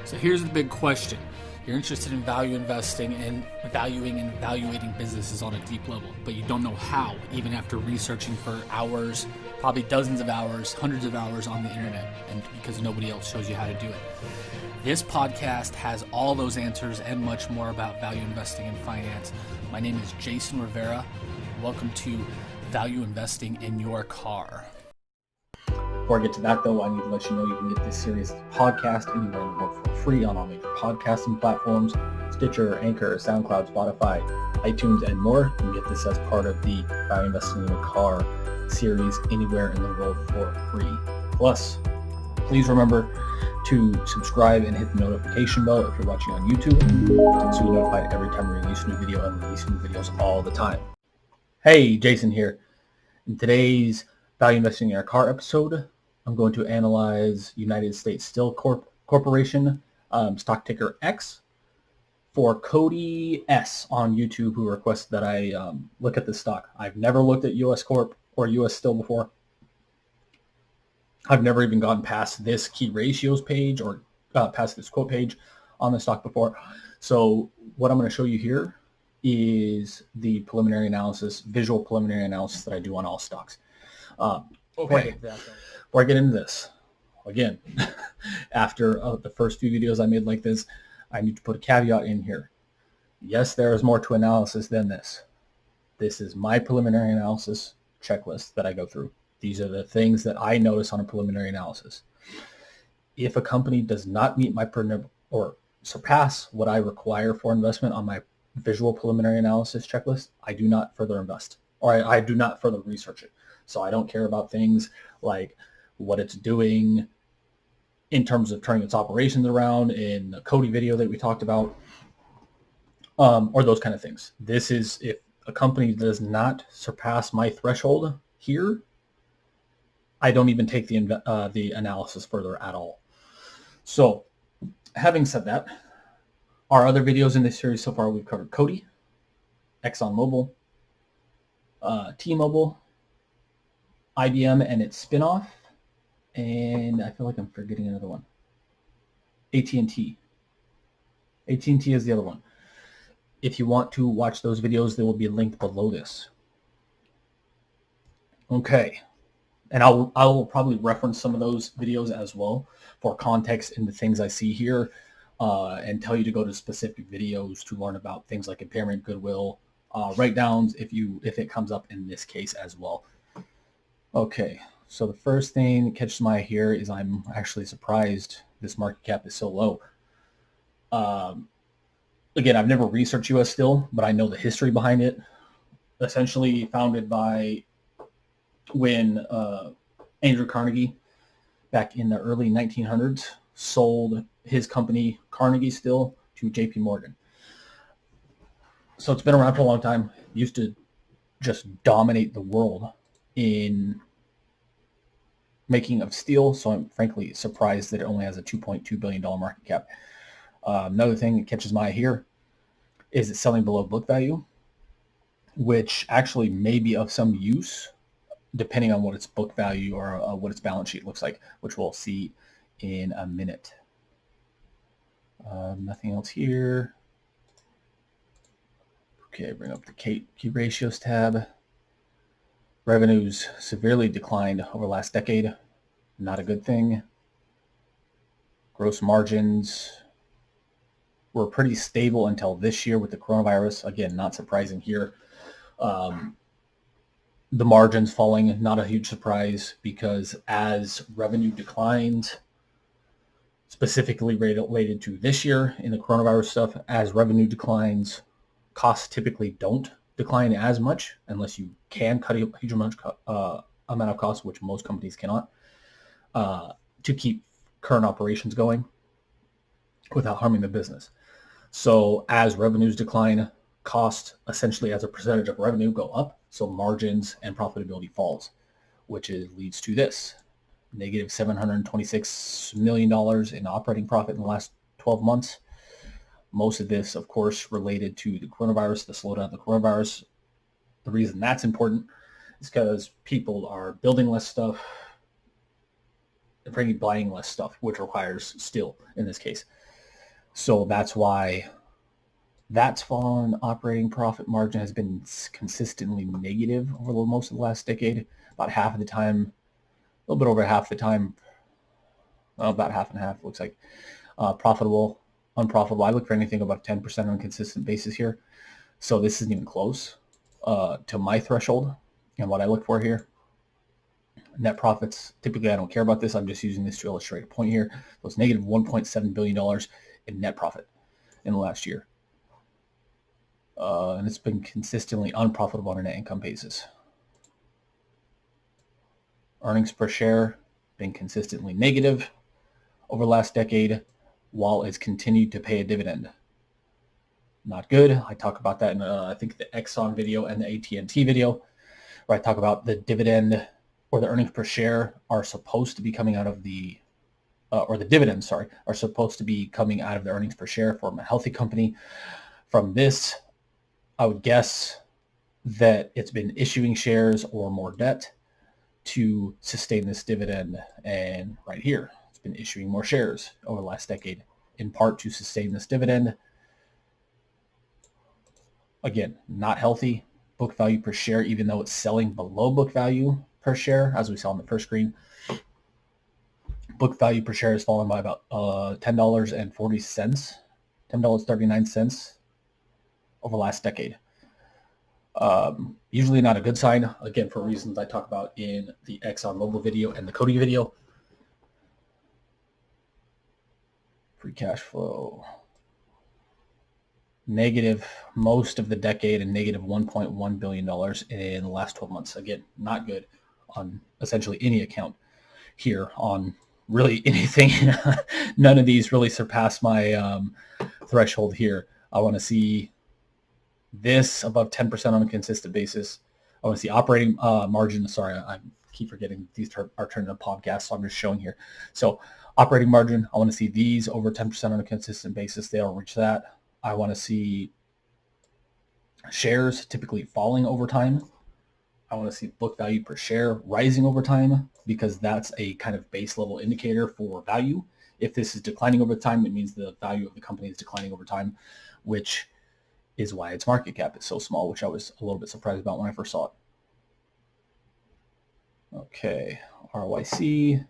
So here's the big question. You're interested in value investing and valuing and evaluating businesses on a deep level, but you don't know how, even after researching for hours, probably dozens of hours, hundreds of hours on the internet, and because nobody else shows you how to do it. This podcast has all those answers and much more about value investing and finance. My name is Jason Rivera. Welcome to Value Investing in Your Car. Before I get to that, though, I need to let you know you can get this series podcast anywhere in the world for free on all major podcasting platforms: Stitcher, Anchor, SoundCloud, Spotify, iTunes, and more. You can get this as part of the Value Investing in Your Car series anywhere in the world for free. Plus, please remember to subscribe and hit the notification bell if you're watching on YouTube, so you're notified every time we release a new video, and release new videos all the time. Hey, Jason here. In today's Value Investing in Your Car episode, I'm going to analyze United States Steel Corporation, stock ticker X, for Cody S on YouTube, who requested that I look at this stock. I've never looked at US Corp or US Steel before. I've never even gotten past this key ratios page or past this quote page on the stock before. So what I'm going to show you here is the preliminary analysis, visual preliminary analysis that I do on all stocks. Okay. Before I get into this, again, after the first few videos I made like this, I need to put a caveat in here. Yes, there is more to analysis than this. This is my preliminary analysis checklist that I go through. These are the things that I notice on a preliminary analysis. If a company does not meet my or surpass what I require for investment on my visual preliminary analysis checklist, I do not further invest, or I do not further research it. So I don't care about things like what it's doing in terms of turning its operations around in the Cody video that we talked about, or those kind of things. This is, if a company does not surpass my threshold here, I don't even take the analysis further at all. So having said that, our other videos in this series so far, we've covered Cody, ExxonMobil, T-Mobile, IBM and its spinoff, and I feel like I'm forgetting another one. AT&T. AT&T is the other one. If you want to watch those videos, they will be linked below this. Okay. And I will probably reference some of those videos as well for context in the things I see here, and tell you to go to specific videos to learn about things like impairment, goodwill, write-downs if it comes up in this case as well. Okay, so the first thing that catches my eye here is I'm actually surprised this market cap is so low. Again, I've never researched US Steel, but I know the history behind it. Essentially founded by when Andrew Carnegie, back in the early 1900s, sold his company Carnegie Steel to JP Morgan. So it's been around for a long time. It used to just dominate the world in making of steel, so I'm frankly surprised that it only has a $2.2 billion market cap. Another thing that catches my eye here is it's selling below book value, which actually may be of some use depending on what its book value or what its balance sheet looks like, which we'll see in a minute. Nothing else here. Okay, bring up the key ratios tab. Revenues severely declined over the last decade. Not a good thing. Gross margins were pretty stable until this year with the coronavirus. Again, not surprising here. The margins falling, not a huge surprise, because as revenue declines, specifically related to this year in the coronavirus stuff, as revenue declines, costs typically don't decline as much unless you can cut a huge amount of costs, which most companies cannot, to keep current operations going without harming the business. So as revenues decline, costs essentially as a percentage of revenue go up, so margins and profitability falls, which leads to this. Negative $726 million in operating profit in the last 12 months. Most of this, of course, related to the coronavirus, the slowdown of the coronavirus. The reason that's important It's because people are building less stuff and frankly buying less stuff, which requires steel in this case. So that's why that's fallen. Operating profit margin has been consistently negative over most of the last decade. About half of the time, a little bit over half the time, about half and half looks like. Profitable, unprofitable. I look for anything about 10% on a consistent basis here. So this isn't even close to my threshold and what I look for here. Net profits, typically I don't care about this. I'm just using this to illustrate a point here. So it's negative $1.7 billion in net profit in the last year. And it's been consistently unprofitable on a net income basis. Earnings per share been consistently negative over the last decade while it's continued to pay a dividend. Not good. I talk about that in I think the Exxon video and the AT&T video, where I talk about the dividend or the earnings per share are supposed to be coming out of the or the dividends, sorry, are supposed to be coming out of the earnings per share from a healthy company. From this, I would guess that it's been issuing shares or more debt to sustain this dividend. And right here, it's been issuing more shares over the last decade, in part to sustain this dividend. Again, not healthy. Book value per share, even though it's selling below book value per share, as we saw on the first screen. Book value per share has fallen by about $10.40, $10.39 over the last decade. Usually not a good sign, again, for reasons I talk about in the ExxonMobil video and the Cody video. Free cash flow. Negative most of the decade and negative $1.1 billion in the last 12 months. Again, not good on essentially any account here on really anything. None of these really surpass my threshold here. I want to see this above 10% on a consistent basis. I want to see operating margin. Sorry, I keep forgetting these are turned into podcasts, so I'm just showing here. So operating margin, I want to see these over 10% on a consistent basis. They don't reach that. I want to see shares typically falling over time. I want to see book value per share rising over time, because that's a kind of base level indicator for value. If this is declining over time, it means the value of the company is declining over time, which is why its market cap is so small, which I was a little bit surprised about when I first saw it. Okay, ROIC,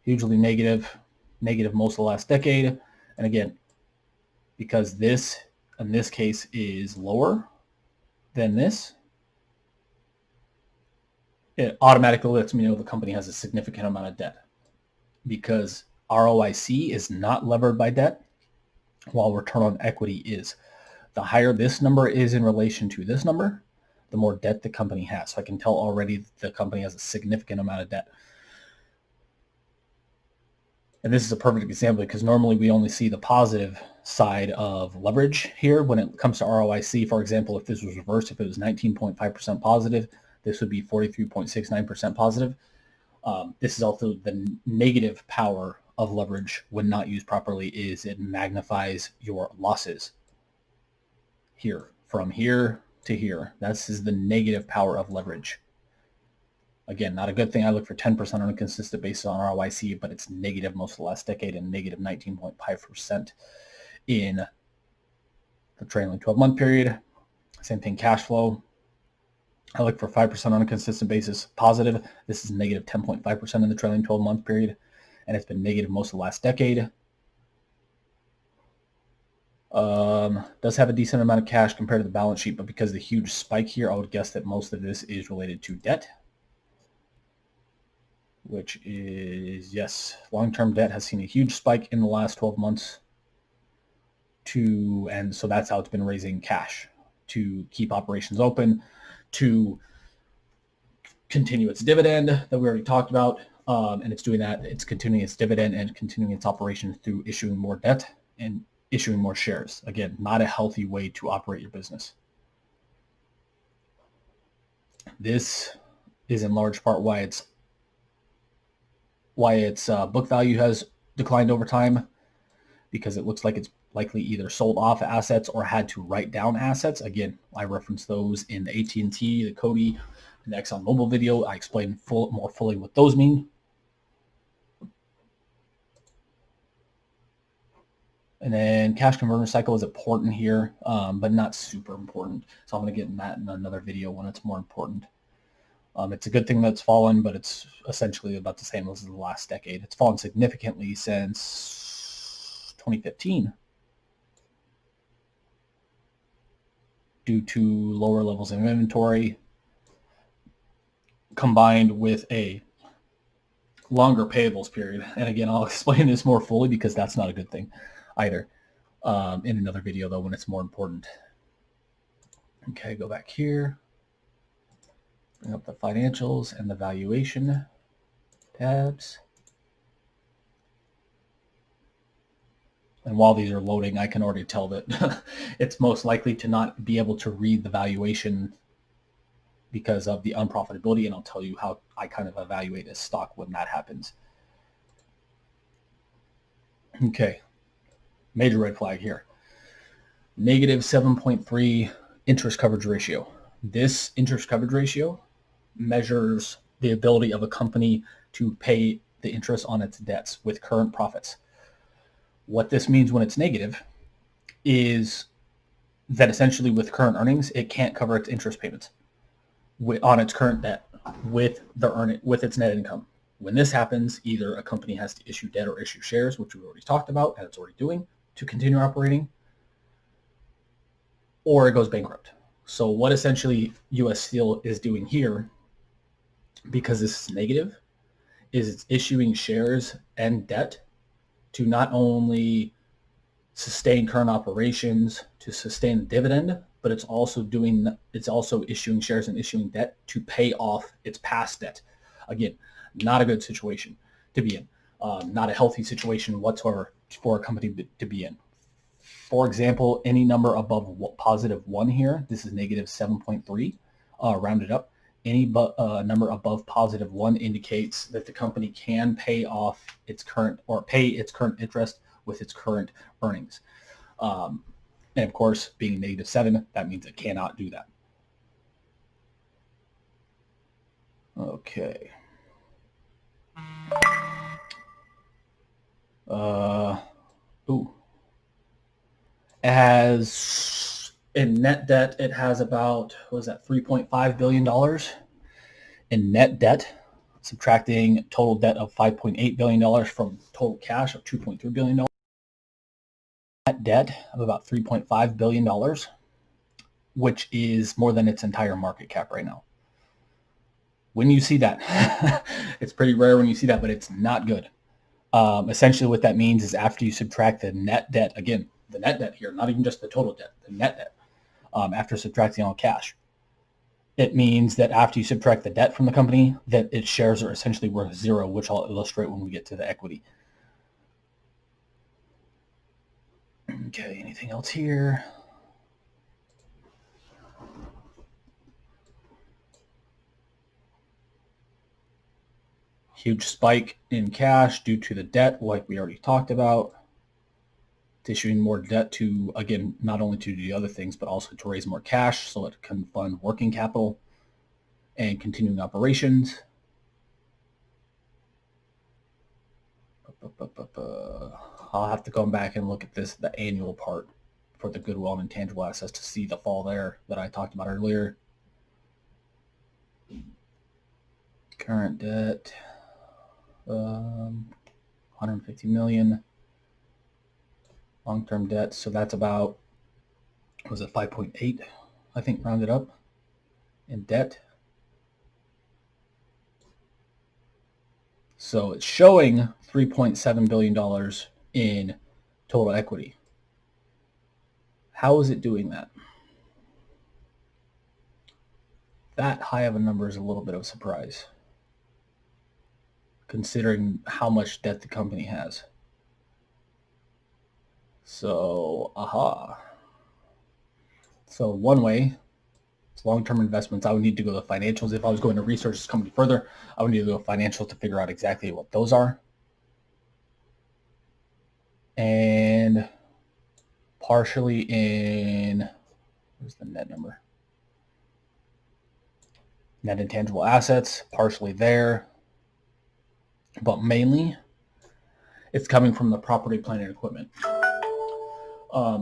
hugely negative most of the last decade. And again, because this, in this case, is lower than this, it automatically lets me know the company has a significant amount of debt, because ROIC is not levered by debt, while return on equity is. The higher this number is in relation to this number, the more debt the company has. So I can tell already the company has a significant amount of debt. And this is a perfect example, because normally we only see the positive side of leverage here when it comes to ROIC. For example, if this was reversed, if it was 19.5% positive, this would be 43.69% positive. This is also the negative power of leverage when not used properly, is it magnifies your losses. Here, from here to here, this is the negative power of leverage. Again, not a good thing. I look for 10% on a consistent basis on ROIC, but it's negative most of the last decade and negative 19.5% in the trailing 12-month period. Same thing, cash flow. I look for 5% on a consistent basis, positive. This is negative 10.5% in the trailing 12-month period, and it's been negative most of the last decade. Does have a decent amount of cash compared to the balance sheet, but because of the huge spike here, I would guess that most of this is related to debt, which is, yes, long-term debt has seen a huge spike in the last 12 months and so that's how it's been raising cash to keep operations open, to continue its dividend that we already talked about. And it's doing that. It's continuing its dividend and continuing its operations through issuing more debt and issuing more shares. Again, not a healthy way to operate your business. This is in large part why its book value has declined over time, because it looks like it's likely either sold off assets or had to write down assets. Again, I reference those in the AT&T, the Cody In the ExxonMobil video, I explain more fully what those mean. And then cash conversion cycle is important here, but not super important. So I'm going to get in that in another video when it's more important. It's a good thing that's fallen, but it's essentially about the same as the last decade. It's fallen significantly since 2015 due to lower levels of inventory combined with a longer payables period. And again, I'll explain this more fully because that's not a good thing either in another video, though, when it's more important. Okay, go back here. Bring up the financials and the valuation tabs. And while these are loading, I can already tell that it's most likely to not be able to read the valuation because of the unprofitability, and I'll tell you how I kind of evaluate a stock when that happens. Okay, major red flag here. Negative 7.3 interest coverage ratio. This interest coverage ratio measures the ability of a company to pay the interest on its debts with current profits. What this means when it's negative is that essentially with current earnings, it can't cover its interest payments on its current debt with its net income. When this happens, either a company has to issue debt or issue shares, which we've already talked about and it's already doing to continue operating, or it goes bankrupt. So what essentially U.S. Steel is doing here, because this is negative, is it's issuing shares and debt to not only sustain current operations, to sustain the dividend, but it's also issuing shares and issuing debt to pay off its past debt. Again, not a good situation to be in. Not a healthy situation whatsoever for a company to be in. For example, any number above positive 1 here, this is negative 7.3, rounded up. Any number above positive 1 indicates that the company can pay off its current interest with its current earnings. And of course, being negative 7, that means it cannot do that. Okay. It has, in net debt, it has about, what was that, $3.5 billion in net debt, subtracting total debt of $5.8 billion from total cash of $2.3 billion. Net debt of about $3.5 billion, which is more than its entire market cap right now. When you see that, it's pretty rare when you see that, but it's not good. Essentially what that means is after you subtract the net debt, again, the net debt here, not even just the total debt, the net debt, after subtracting all cash, it means that after you subtract the debt from the company, that its shares are essentially worth 0, which I'll illustrate when we get to the equity. Okay, anything else here? Huge spike in cash due to the debt, like we already talked about. It's issuing more debt to, again, not only to do other things, but also to raise more cash so it can fund working capital and continuing operations. I'll have to go back and look at the annual part for the goodwill and intangible assets to see the fall there that I talked about earlier. Current debt, 150 million. Long-term debt, so that's about, was it 5.8, I think, rounded up in debt. So it's showing $3.7 billion in total equity. How is it doing that? That high of a number is a little bit of a surprise, considering how much debt the company has. So, So one way, it's long-term investments. I would need to go to the financials. If I was going to research this company further, I would need to go to financials to figure out exactly what those are. And partially in, where's the net number? Net intangible assets, partially there, but mainly it's coming from the property, plant, and equipment.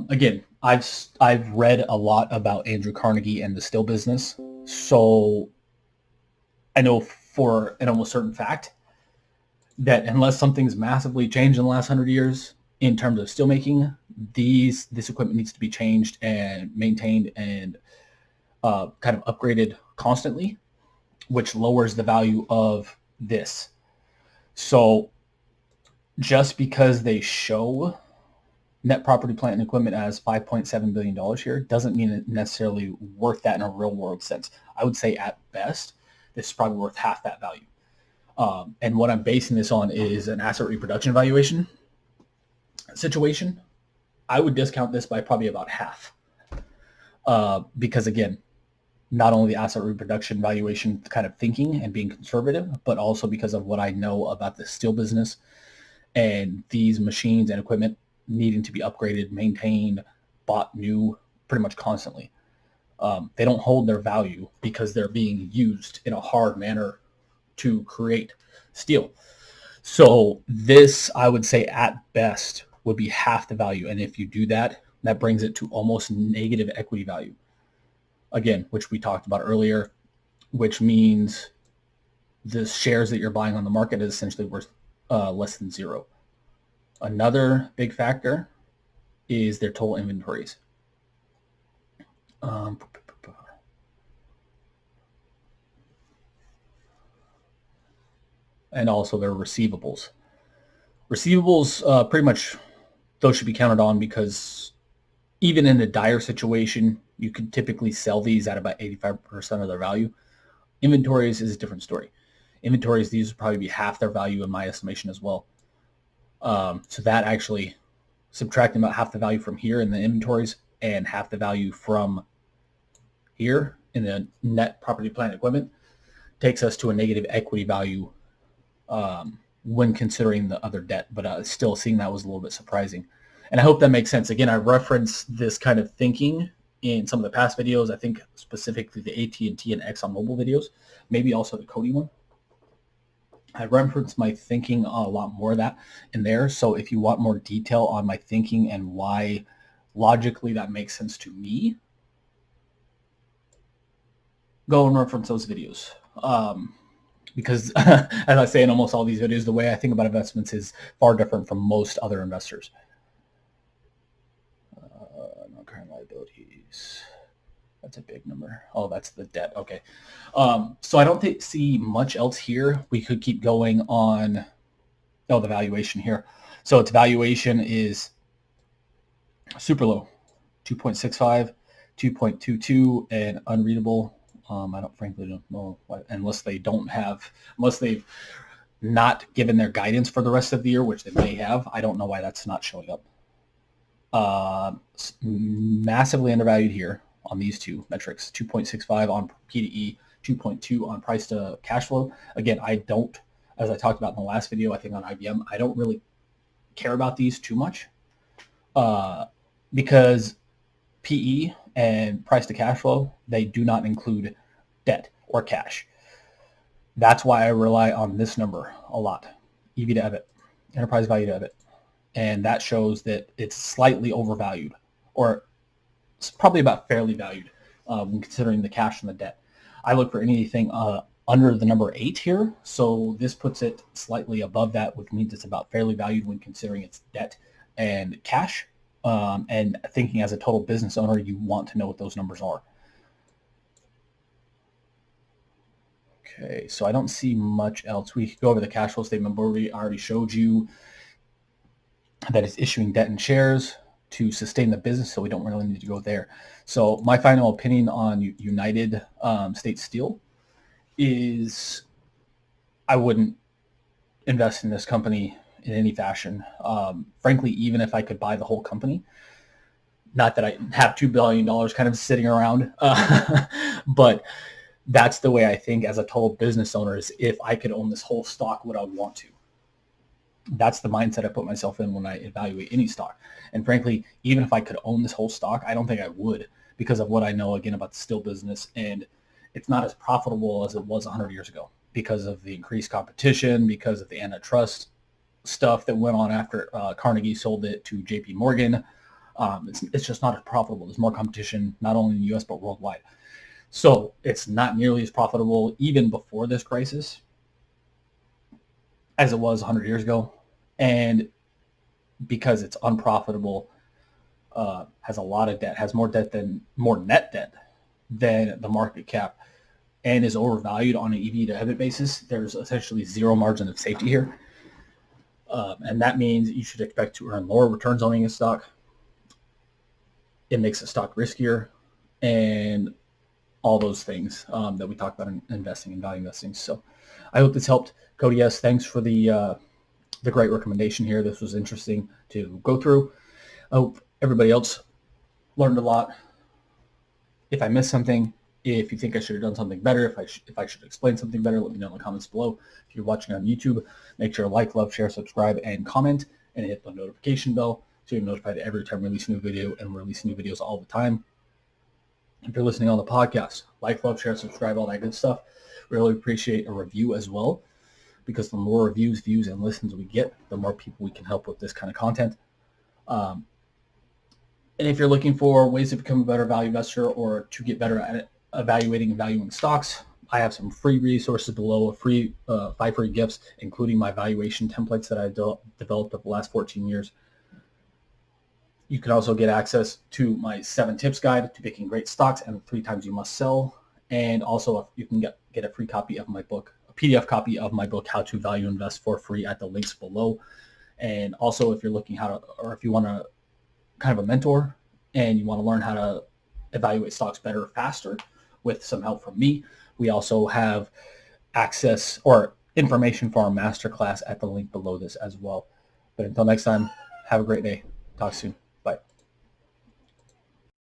Again, I've read a lot about Andrew Carnegie and the steel business, so I know for an almost certain fact that unless something's massively changed in the last 100 years in terms of steelmaking, this equipment needs to be changed and maintained and kind of upgraded constantly, which lowers the value of this. So just because they show net property, plant, and equipment as $5.7 billion here doesn't mean it necessarily worth that in a real world sense. I would say at best, this is probably worth half that value. And what I'm basing this on is an asset reproduction valuation situation. I would discount this by probably about half. Because again, not only the asset reproduction valuation kind of thinking and being conservative, but also because of what I know about the steel business and these machines and equipment needing to be upgraded, maintained, bought new pretty much constantly. They don't hold their value because they're being used in a hard manner to create steel. So this, I would say at best, would be half the value. And if you do that, that brings it to almost negative equity value. Again, which we talked about earlier, which means the shares that you're buying on the market is essentially worth less than zero. Another big factor is their total inventories. And also their receivables. Receivables, pretty much, those should be counted on because even in a dire situation, you could typically sell these at about 85% of their value. Inventories is a different story. Inventories, these would probably be half their value in my estimation as well. So that actually, subtracting about half the value from here in the inventories and half the value from here in the net property, plant, equipment, takes us to a negative equity value when considering the other debt. But still, seeing that was a little bit surprising. And I hope that makes sense. Again, I referenced this kind of thinking in some of the past videos. I think specifically the AT&T and ExxonMobil videos, maybe also the Cody one. I referenced my thinking a lot more of that in there. So if you want more detail on my thinking and why logically that makes sense to me, go and reference those videos. Because as I say in almost all these videos, the way I think about investments is far different from most other investors. Non-current liabilities. That's a big number. Oh, that's the debt. Okay. So I don't see much else here. We could keep going on. Oh, the valuation here. So its valuation is super low, 2.65, 2.22, and unreadable. I frankly don't know why, unless they've not given their guidance for the rest of the year, which they may have. I don't know why that's not showing up. Massively undervalued here on these two metrics, 2.65 on P/E, 2.2 on price to cash flow. Again, as I talked about in the last video, I think on IBM, I don't really care about these too much because PE and price to cash flow, they do not include debt or cash. That's why I rely on this number a lot, EV to EBIT, enterprise value to EBIT. And that shows that it's slightly overvalued, or it's probably about fairly valued when considering the cash and the debt. I look for anything under the number 8 here, so this puts it slightly above that, which means it's about fairly valued when considering its debt and cash. And thinking as a total business owner, you want to know what those numbers are. Okay, so I don't see much else. We could go over the cash flow statement, but we already showed you that it's issuing debt and shares to sustain the business, so we don't really need to go there. So my final opinion on United States Steel is I wouldn't invest in this company in any fashion. Frankly, even if I could buy the whole company, not that I have $2 billion kind of sitting around, but that's the way I think as a total business owner is if I could own this whole stock, would I want to? That's the mindset I put myself in when I evaluate any stock. And frankly, even if I could own this whole stock, I don't think I would because of what I know, again, about the steel business and it's not as profitable as it was 100 years ago because of the increased competition, because of the antitrust stuff that went on after Carnegie sold it to JP Morgan. It's just not as profitable. There's more competition, not only in the US, but worldwide. So it's not nearly as profitable even before this crisis as it was 100 years ago. And because it's unprofitable, has a lot of debt, has more net debt than the market cap, and is overvalued on an EV to EBIT basis, there's essentially zero margin of safety here. And that means you should expect to earn lower returns owning a stock. It makes a stock riskier, and all those things that we talked about in investing and value investing. So I hope this helped. Cody, yes, thanks for the great recommendation here. This was interesting to go through. I hope everybody else learned a lot. If I missed something, if you think I should have done something better, if I should explain something better, let me know in the comments below. If you're watching on YouTube, make sure to like, love, share, subscribe, and comment, and hit the notification bell so you're notified every time we release a new video, and we're releasing new videos all the time. If you're listening on the podcast, like, love, share, subscribe, all that good stuff. Really appreciate a review as well, because the more reviews, views, and listens we get, the more people we can help with this kind of content. And if you're looking for ways to become a better value investor or to get better at evaluating and valuing stocks, I have some free resources below, 5 free gifts, including my valuation templates that I developed over the last 14 years. You can also get access to my 7 tips guide to picking great stocks and 3 times you must sell. And also you can get a free copy of my book, a PDF copy of my book, How to Value Invest, for free at the links below. And also if you're looking if you want to kind of a mentor and you want to learn how to evaluate stocks better, faster, with some help from me, we also have access or information for our masterclass at the link below this as well. But until next time, have a great day. Talk soon. Bye.